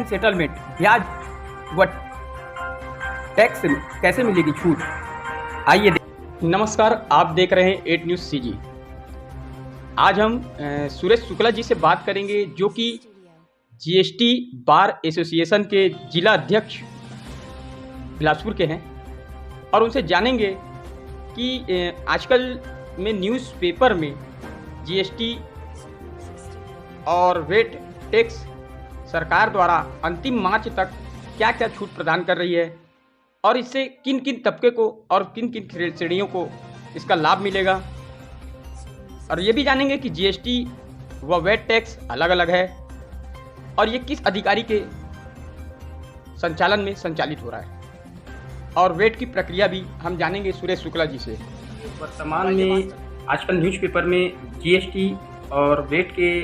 Settlement, ब्याज व tax कैसे मिलेगी छूट, आइए नमस्कार, आप देख रहे हैं 8 न्यूज़ CG। आज हम सुरेश शुक्ला जी से बात करेंगे जो कि GST बार एसोसिएशन के जिला अध्यक्ष बिलासपुर के हैं, और उनसे जानेंगे कि आजकल में न्यूज़पेपर में GST और वेट टैक्स सरकार द्वारा अंतिम मार्च तक क्या क्या छूट प्रदान कर रही है और इससे किन किन तबके को और किन किन श्रेणियों को इसका लाभ मिलेगा, और ये भी जानेंगे कि GST व वेट टैक्स अलग अलग है और ये किस अधिकारी के संचालन में संचालित हो रहा है, और वेट की प्रक्रिया भी हम जानेंगे सुरेश शुक्ला जी से। वर्तमान में आजकल न्यूज़पेपर में GST और वेट के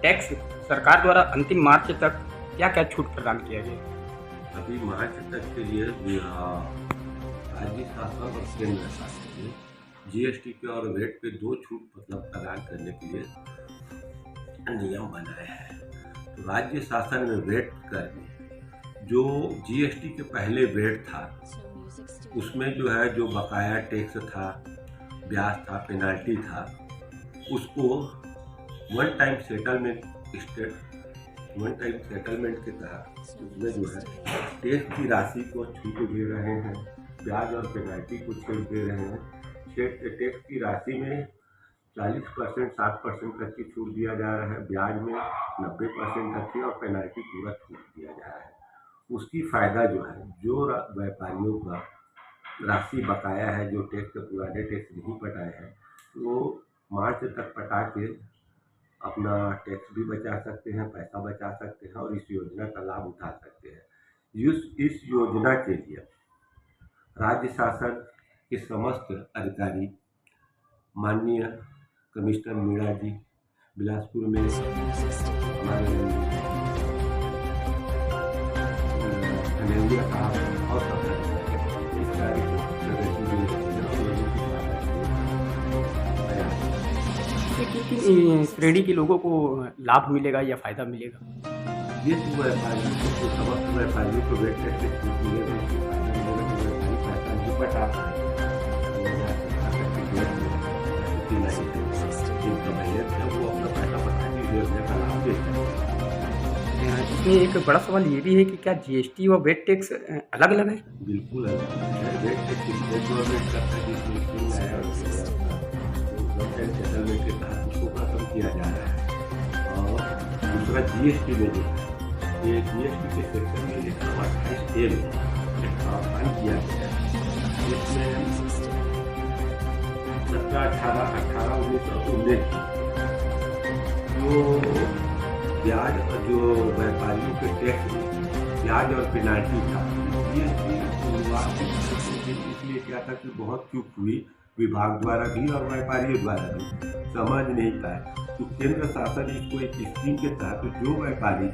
टैक्स सरकार द्वारा अंतिम मार्च तक क्या क्या छूट प्रदान किया गया? अभी मार्च तक के लिए राज्य शासन और केंद्र शासन ने GST के और वेट पे 2 छूट प्रदान करने के लिए नियम बनाए हैं। तो राज्य शासन में वेट कर में जो GST के पहले वेट था उसमें जो बकाया टैक्स था, ब्याज था, पेनाल्टी था, उसको वन टाइम सेटलमेंट के तहत उसमें टैक्स की राशि को छूट दे रहे हैं, ब्याज और पेनाल्टी को छूट दे रहे हैं। टैक्स की राशि में 40% 60% तक की छूट दिया जा रहा है, ब्याज में 90% तक की और पेनाल्टी पूरा छूट दिया जा रहा है। उसकी फ़ायदा जो व्यापारियों का राशि बकाया है, जो टैक्स पुराने टैक्स नहीं पटाए हैं, वो मार्च तक पटा के अपना टैक्स भी बचा सकते हैं, पैसा बचा सकते हैं और इस योजना का लाभ उठा सकते हैं। इस योजना के लिए राज्य शासन के समस्त अधिकारी, माननीय कमिश्नर मीणा जी, बिलासपुर में हमारे कन्हैया साहब और सब इस कार्य को किन श्रेणी के लोगों को लाभ मिलेगा या फ़ायदा मिलेगा? ये व्यापारियों को, समस्त व्यापारियों को वेट टैक्स से छूट मिलेगा, पैसा नहीं बचा वो अपना पैसा बचा के योजना का लाभ ले सकते हैं। इसमें एक बड़ा सवाल ये भी है कि क्या GST व वेट टैक्स अलग अलग है? बिल्कुल अलग है। वेट टैक्स गवर्नमेंट करता है, सेटलमेंट के तहत उसको खत्म किया जा रहा है। और दूसरा GST में ये GST के सेक्शन में 128A में प्रावधान किया गया है, जिसमें 17, 18, 19 जो ब्याज, जो व्यापारियों के टैक्स में ब्याज और पेनाल्टी था, GST इसलिए क्या था कि बहुत चूक हुई विभाग द्वारा भी और व्यापारियों द्वारा भी, समझ नहीं पाए। तो केंद्र शासन इसको एक स्कीम के तहत जो व्यापारी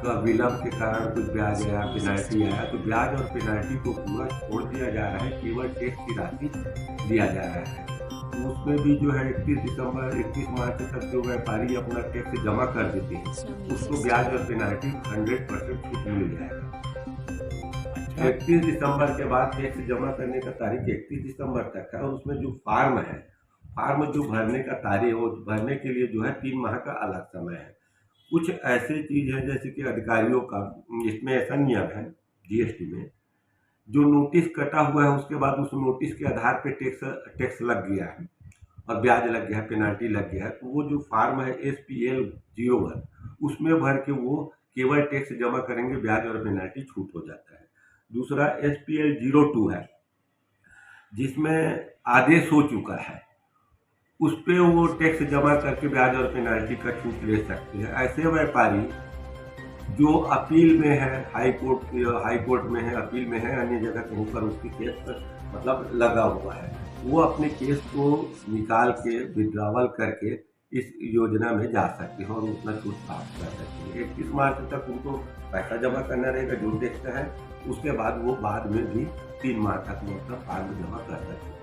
का विलंब के कारण कुछ ब्याज आया, पेनाल्टी आया, तो ब्याज और पेनाल्टी को पूरा छोड़ दिया जा रहा है, केवल टैक्स की राशि दिया जा रहा है। तो उसमें भी 31 मार्च तक जो व्यापारी अपना टैक्स जमा कर देते हैं उसको ब्याज और पेनाल्टी 100% छूट मिल जाएगा। 31 दिसंबर के बाद टैक्स जमा करने का तारीख 31 दिसंबर तक है, और उसमें जो फार्म जो भरने का तारीख, वो भरने के लिए 3 माह का अलग समय है। कुछ ऐसे चीज़ है जैसे कि अधिकारियों का, इसमें ऐसा नियम है GST में, जो नोटिस कटा हुआ है उसके बाद उस नोटिस के आधार पे टैक्स लग गया है और ब्याज लग गया है, पेनाल्टी लग गया है, तो वो जो फार्म है SPL 01 उसमें भर के वो केवल टैक्स जमा करेंगे, ब्याज और पेनाल्टी छूट हो जाता है। दूसरा SPL 02 है, जिसमें आदेश हो चुका है, उस पर वो टैक्स जमा करके ब्याज और पेनाल्टी का छूट ले सकते हैं। ऐसे व्यापारी जो अपील में है, हाई कोर्ट में है, अपील में है, अन्य जगह कहीं पर उसकी केस लगा हुआ है, वो अपने केस को निकाल के विड्रॉवल करके इस योजना में जा सकते हैं और उतना छूट प्राप्त कर सकते हैं। 31 मार्च तक उनको पैसा जमा करना रहेगा जो टैक्स है, उसके बाद वो बाद में भी 3 माह तक वो अपना फार्म जमा कर सकते हैं।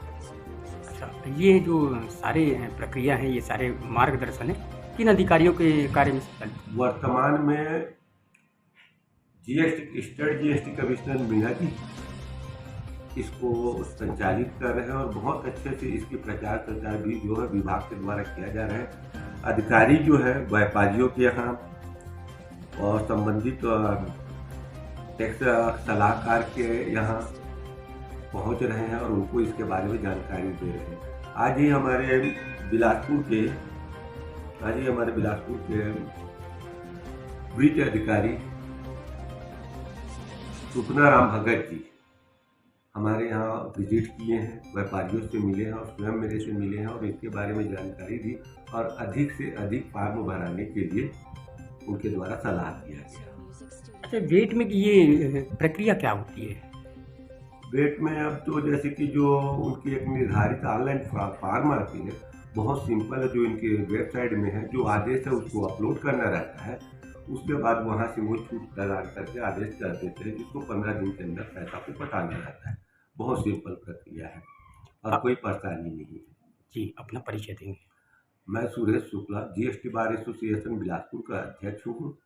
अच्छा, तो ये जो सारे प्रक्रिया हैं, ये सारे मार्गदर्शन है किन अधिकारियों के कार्य में? वर्तमान में GST state GST commissioner Meena ji इसको संचालित कर रहे हैं और बहुत अच्छे से इसकी प्रचार प्रसार भी जो है विभाग के द्वारा किया जा रहा है। अधिकारी जो है व्यापारियों के यहाँ और संबंधित टैक्स सलाहकार के यहाँ पहुंच रहे हैं और उनको इसके बारे में जानकारी दे रहे हैं। आज ही हमारे बिलासपुर के वृत्त अधिकारी सुपना राम भगत जी हमारे यहाँ विजिट किए हैं, व्यापारियों से मिले हैं और स्वयं मेरे से मिले हैं और इसके बारे में जानकारी दी और अधिक से अधिक फार्म बढ़ाने के लिए उनके द्वारा सलाह दिया गया। अच्छा, वेट में ये प्रक्रिया क्या होती है? वेट में अब तो जैसे कि जो उनकी एक निर्धारित ऑनलाइन फॉर्म आती है, बहुत सिंपल है, जो इनके वेबसाइट में है, जो आदेश है उसको अपलोड करना रहता है। उसके बाद वहाँ से वो छूट प्रदान करके आदेश कर देते हैं, जिसको 15 दिन के अंदर पैसा को पटाना रहता है। बहुत सिंपल प्रक्रिया है और कोई परेशानी नहीं है। जी, अपना परिचय देंगे? मैं Suresh Shukla, GST bar association Bilaspur का अध्यक्ष हूँ।